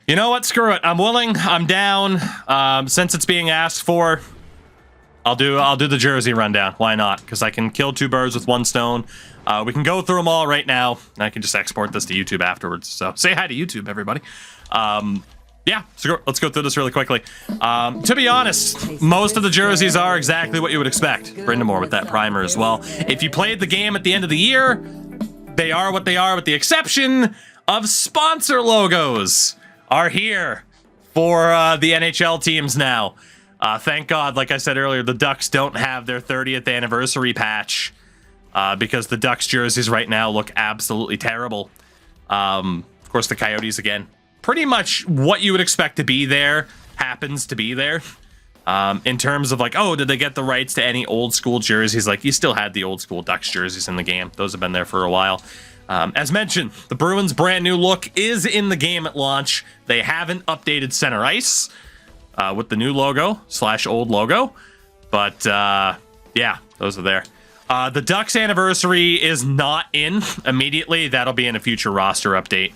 You know what? Screw it. I'm willing. I'm down. Since it's being asked for, I'll do the jersey rundown. Why not? Because I can kill 2 birds with 1 stone. We can go through them all right now, and I can just export this to YouTube afterwards. So say hi to YouTube, everybody. Yeah, so let's go through this really quickly. To be honest, most of the jerseys are exactly what you would expect. Brindamore with that primer as well. If you played the game at the end of the year, they are what they are, with the exception of sponsor logos are here for the NHL teams now. Thank God, like I said earlier, the Ducks don't have their 30th anniversary patch because the Ducks jerseys right now look absolutely terrible. Of course, the Coyotes again. Pretty much what you would expect to be there happens to be there. In terms of like, oh, did they get the rights to any old school jerseys? Like, you still had the old school Ducks jerseys in the game. Those have been there for a while. As mentioned, the Bruins' brand new look is in the game at launch. They haven't updated center ice with the new logo / old logo. But yeah, those are there. The Ducks anniversary is not in immediately. That'll be in a future roster update,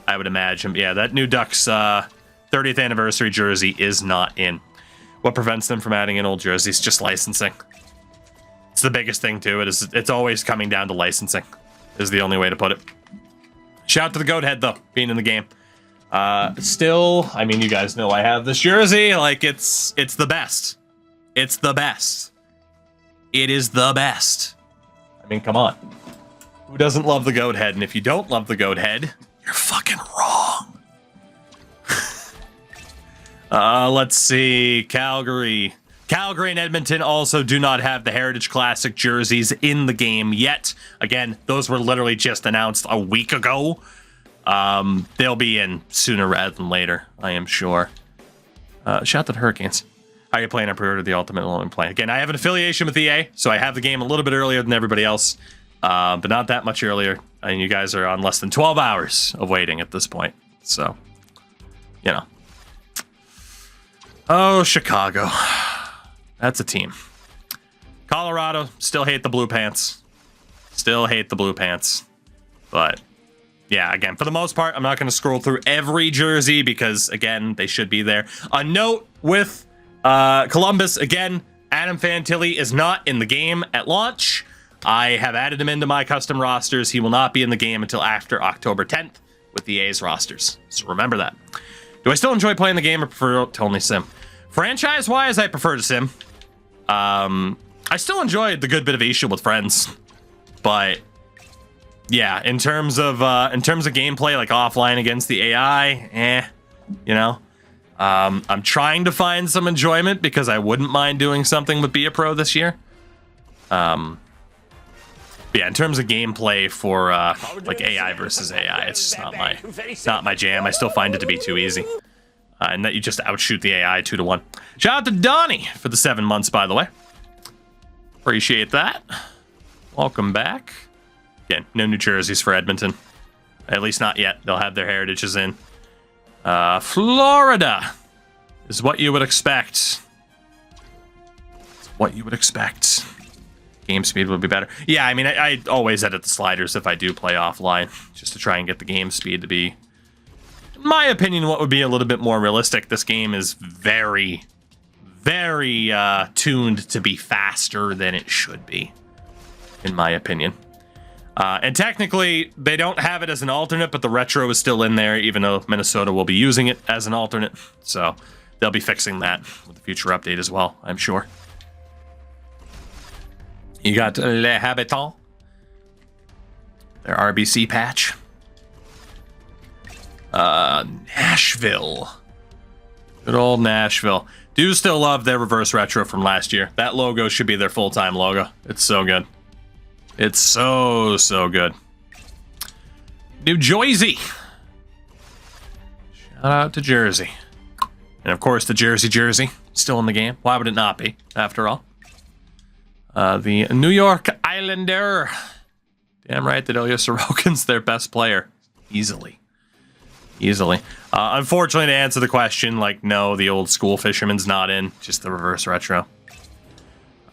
I would imagine. Yeah, that new Ducks 30th anniversary jersey is not in. What prevents them from adding in old jerseys? Just licensing. It's the biggest thing to it. It's always coming down to licensing, is the only way to put it. Shout out to the Goat Head, though, being in the game. Still, I mean, you guys know I have this jersey. Like, it's the best. It's the best. It is the best. I mean, come on. Who doesn't love the Goat Head? And if you don't love the Goat Head, you're fucking wrong. Let's see. Calgary and Edmonton also do not have the Heritage Classic jerseys in the game yet. Again, those were literally just announced a week ago. They'll be in sooner rather than later, I am sure. Shout out to the Hurricanes. How are you playing? I pre-ordered the Ultimate Alone Play. Again, I have an affiliation with EA, so I have the game a little bit earlier than everybody else, but not that much earlier. And you guys are on less than 12 hours of waiting at this point. So, you know. Oh, Chicago. That's a team. Colorado, still hate the blue pants. Still hate the blue pants. But, yeah, again, for the most part, I'm not going to scroll through every jersey because, again, they should be there. A note with Columbus, again, Adam Fantilli is not in the game at launch. I have added him into my custom rosters. He will not be in the game until after October 10th with the A's rosters. So remember that. Do I still enjoy playing the game or prefer to only sim? Franchise-wise, I prefer to sim. I still enjoy the good bit of Asia with friends. But, yeah, in terms of gameplay, like offline against the AI, you know. I'm trying to find some enjoyment because I wouldn't mind doing something with Be a Pro this year. Yeah, in terms of gameplay for like AI versus AI, it's just not my jam. I still find it to be too easy, and that you just outshoot the AI 2-1. Shout out to Donnie for the 7 months, by the way. Appreciate that. Welcome back. Again, no new jerseys for Edmonton, at least not yet. They'll have their heritages in. Florida is what you would expect. It's what you would expect. Game speed would be better. Yeah, I mean, I always edit the sliders if I do play offline, just to try and get the game speed to be, in my opinion, what would be a little bit more realistic. This game is very, very tuned to be faster than it should be, in my opinion. And technically, they don't have it as an alternate, but the retro is still in there, even though Minnesota will be using it as an alternate. So they'll be fixing that with the future update as well, I'm sure. You got Le Habitant, their RBC patch. Nashville. Good old Nashville. Do still love their reverse retro from last year. That logo should be their full-time logo. It's so good. It's so, so good. New Jersey. Shout out to Jersey. And of course, the Jersey, still in the game. Why would it not be, after all? The New York Islander. Damn right that Ilya Sorokin's their best player. Easily. Unfortunately, to answer the question, like, no, the old school Fisherman's not in. Just the reverse retro.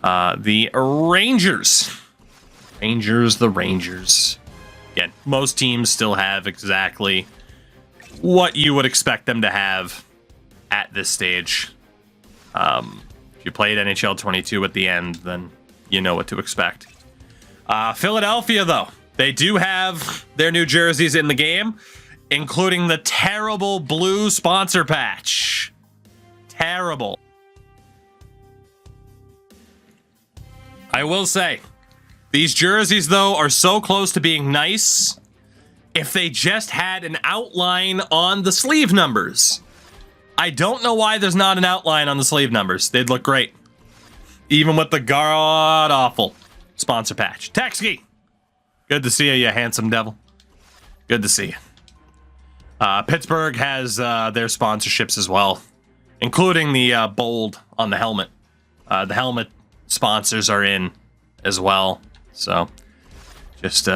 The Rangers. The Rangers. Again, most teams still have exactly what you would expect them to have at this stage. If you played NHL 22 at the end, then you know what to expect. Philadelphia, though, they do have their new jerseys in the game, including the terrible blue sponsor patch. Terrible. I will say, these jerseys, though, are so close to being nice. If they just had an outline on the sleeve numbers. I don't know why there's not an outline on the sleeve numbers. They'd look great. Even with the god-awful sponsor patch. Texky! Good to see you, you handsome devil. Good to see you. Pittsburgh has their sponsorships as well, including the bold on the helmet. The helmet sponsors are in as well. So, just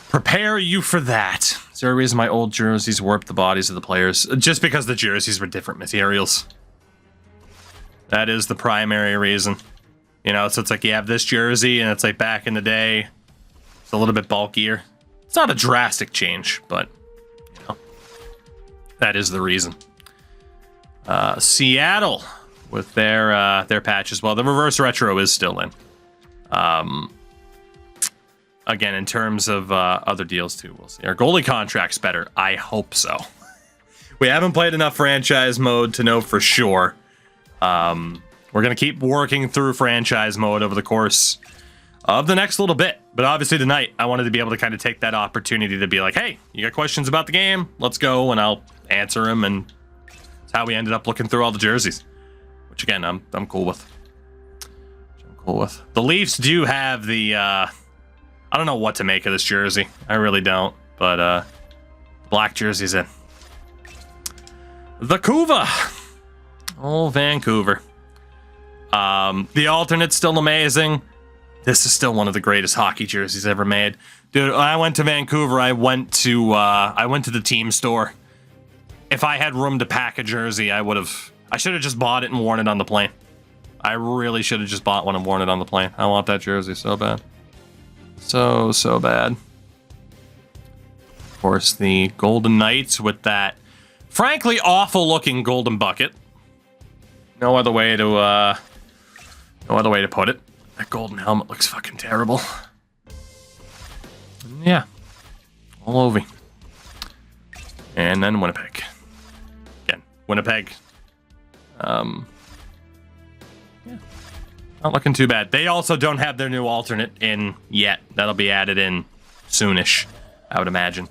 prepare you for that. Is there a reason my old jerseys warped the bodies of the players? Just because the jerseys were different materials. That is the primary reason. You know, so it's like you have this jersey, and it's like back in the day, it's a little bit bulkier. It's not a drastic change, but, you know, that is the reason. Seattle with their patch as well. The reverse retro is still in. Again, in terms of other deals too, we'll see. Our goalie contract's better. I hope so. We haven't played enough franchise mode to know for sure. We're going to keep working through franchise mode over the course of the next little bit. But obviously tonight, I wanted to be able to kind of take that opportunity to be like, hey, you got questions about the game? Let's go, and I'll answer them. And that's how we ended up looking through all the jerseys. Which, again, I'm cool with. The Leafs do have the... I don't know what to make of this jersey. I really don't. But black jersey's in. The Cuva. Oh, Vancouver. The alternate's still amazing. This is still one of the greatest hockey jerseys ever made. Dude, when I went to Vancouver, I went to the team store. If I had room to pack a jersey, I should have just bought it and worn it on the plane. I really should have just bought one and worn it on the plane. I want that jersey so bad. So bad. Of course, the Golden Knights with that frankly awful looking golden bucket. No other way to put it. That golden helmet looks fucking terrible. Yeah. All over. And then Winnipeg. Again, Winnipeg. Yeah. Not looking too bad. They also don't have their new alternate in yet. That'll be added in soonish, I would imagine.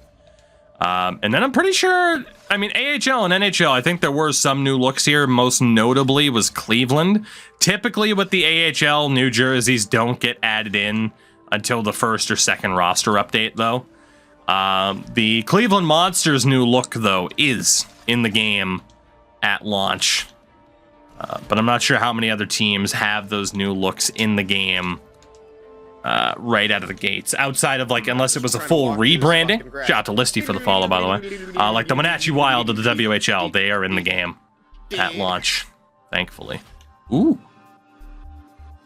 And then I'm pretty sure, I mean, AHL and NHL, I think there were some new looks here. Most notably was Cleveland. Typically with the AHL, new jerseys don't get added in until the first or second roster update, though. The Cleveland Monsters' new look, though, is in the game at launch. But I'm not sure how many other teams have those new looks in the game right out of the gates. Outside of, like, unless it was a full rebranding. Shout out to Listy for the follow, by the way. Like the Wenatchee Wild of the WHL, they are in the game at launch, thankfully. Ooh.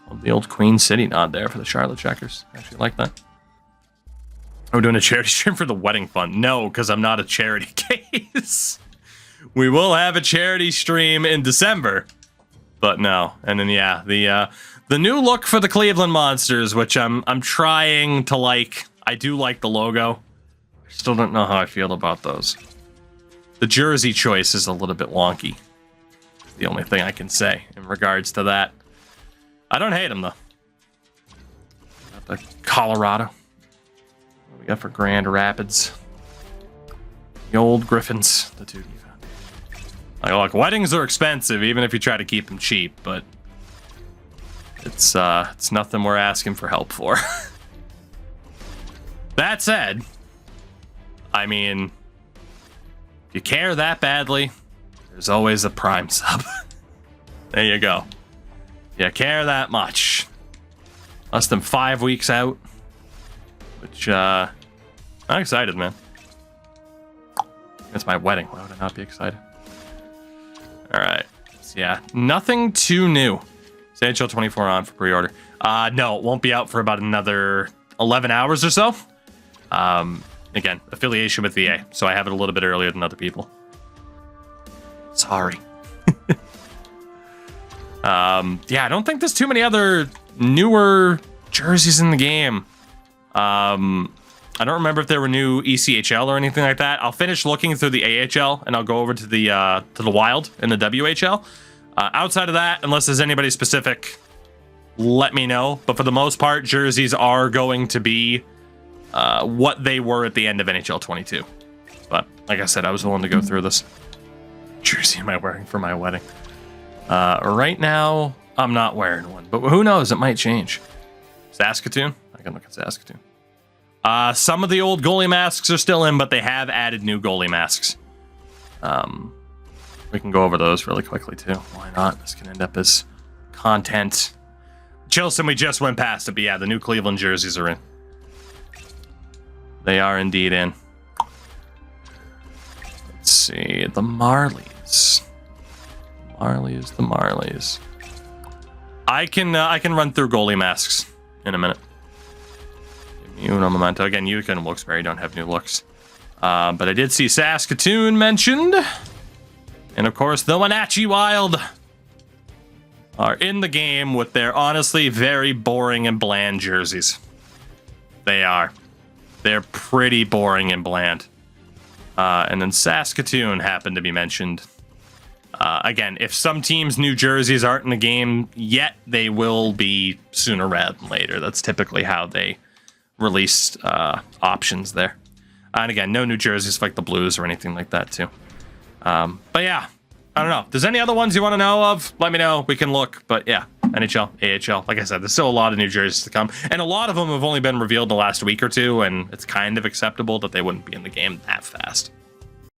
Love the old Queen City nod there for the Charlotte Checkers. Actually like that. Are we doing a charity stream for the wedding fund? No, because I'm not a charity case. We will have a charity stream in December. But no. And then, yeah, the new look for the Cleveland Monsters, which I'm trying to like. I do like the logo. I still don't know how I feel about those. The jersey choice is a little bit wonky. The only thing I can say in regards to that. I don't hate them, though. Got the Colorado. What we got for Grand Rapids? The old Griffins. The two. Like, look, weddings are expensive, even if you try to keep them cheap, but it's nothing we're asking for help for. That said, I mean, if you care that badly, there's always a Prime sub. There you go. You care that much. Less than 5 weeks out, which, I'm excited, man. It's my wedding. Why would I not be excited? All right. So yeah, nothing too new. Is NHL 24 on for pre-order? No, it won't be out for about another 11 hours or so. Again, affiliation with VA, so I have it a little bit earlier than other people. Sorry. Yeah, I don't think there's too many other newer jerseys in the game. I don't remember if there were new ECHL or anything like that. I'll finish looking through the AHL and I'll go over to the Wild in the WHL. Outside of that, unless there's anybody specific, let me know. But for the most part, jerseys are going to be what they were at the end of NHL 22. But like I said, I was willing to go through this. Jersey am I wearing for my wedding? Right now, I'm not wearing one, but who knows? It might change. Saskatoon? I can look at Saskatoon. Some of the old goalie masks are still in, but they have added new goalie masks. We can go over those really quickly, too. Why not? This can end up as content. Chilson, we just went past it, but yeah, the new Cleveland jerseys are in. They are indeed in. Let's see. The Marlies. The Marlies. I can run through goalie masks in a minute. Give me uno momento. Again, Utica and Wilkes-Barre don't have new looks. But I did see Saskatoon mentioned. And of course, the Wenatchee Wild are in the game with their honestly very boring and bland jerseys. They are. They're pretty boring and bland. And then Saskatoon happened to be mentioned. Again, if some teams' new jerseys aren't in the game yet, they will be sooner rather than later. That's typically how they release options there. And again, no new jerseys like the Blues or anything like that, too. But yeah, I don't know. If there's any other ones you want to know of, let me know. We can look. But yeah, NHL, AHL. Like I said, there's still a lot of new jerseys to come. And a lot of them have only been revealed in the last week or two, and it's kind of acceptable that they wouldn't be in the game that fast.